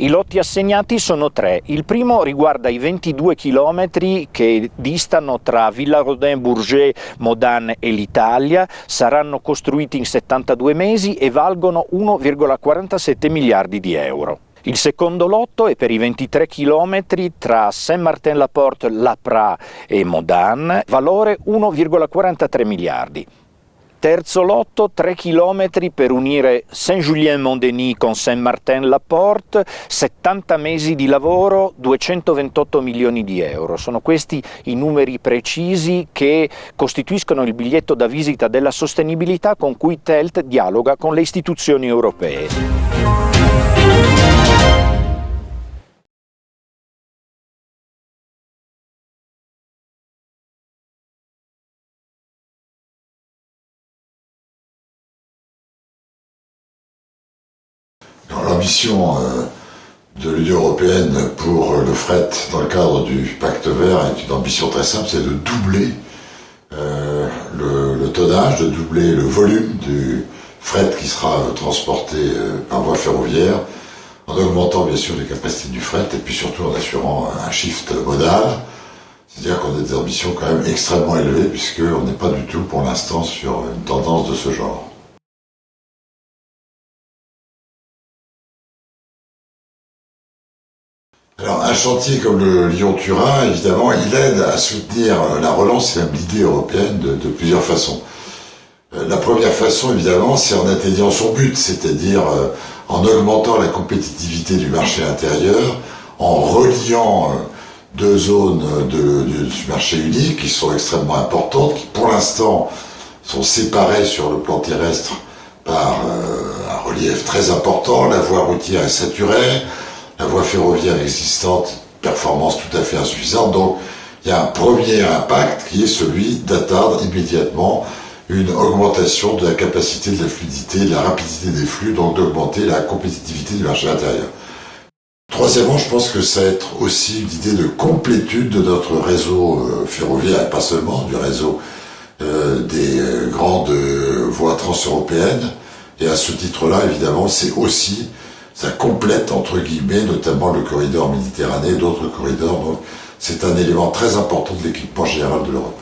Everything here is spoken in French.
I lotti assegnati sono 3. Il primo riguarda i 22 chilometri che distano tra Villarodin-Bourget, Modane e l'Italia, saranno costruiti in 72 mesi e valgono 1,47 miliardi di euro. Il secondo lotto è per i 23 chilometri tra Saint-Martin-la-Porte, La Praz e Modane, valore 1,43 miliardi. Terzo lotto, 3 chilometri per unire Saint-Julien-Mont-Denis con Saint-Martin-la-Porte, 70 mesi di lavoro, 228 milioni di euro. Sono questi i numeri precisi che costituiscono il biglietto da visita della sostenibilità con cui TELT dialoga con le istituzioni europee. L'ambition de l'Union européenne pour le fret dans le cadre du pacte vert est une ambition très simple, c'est de doubler le tonnage, de doubler le volume du fret qui sera transporté par voie ferroviaire, en augmentant bien sûr les capacités du fret et puis surtout en assurant un shift modal. C'est-à-dire qu'on a des ambitions quand même extrêmement élevées puisqu'on n'est pas du tout pour l'instant sur une tendance de ce genre. Alors un chantier comme le Lyon-Turin, évidemment, il aide à soutenir la relance et même l'idée européenne de plusieurs façons. La première façon, évidemment, c'est en atteignant son but, c'est-à-dire en augmentant la compétitivité du marché intérieur, en reliant deux zones du marché unique qui sont extrêmement importantes, qui pour l'instant sont séparées sur le plan terrestre par un relief très important, la voie routière est saturée, la voie ferroviaire existante, performance tout à fait insuffisante, donc il y a un premier impact qui est celui d'atteindre immédiatement une augmentation de la capacité de la fluidité, de la rapidité des flux, donc d'augmenter la compétitivité du marché intérieur. Troisièmement, je pense que ça va être aussi une idée de complétude de notre réseau ferroviaire, et pas seulement du réseau des grandes voies transeuropéennes, et à ce titre-là, évidemment, c'est aussi ça complète, entre guillemets, notamment le corridor Méditerranée et d'autres corridors. Donc, c'est un élément très important de l'équipement général de l'Europe.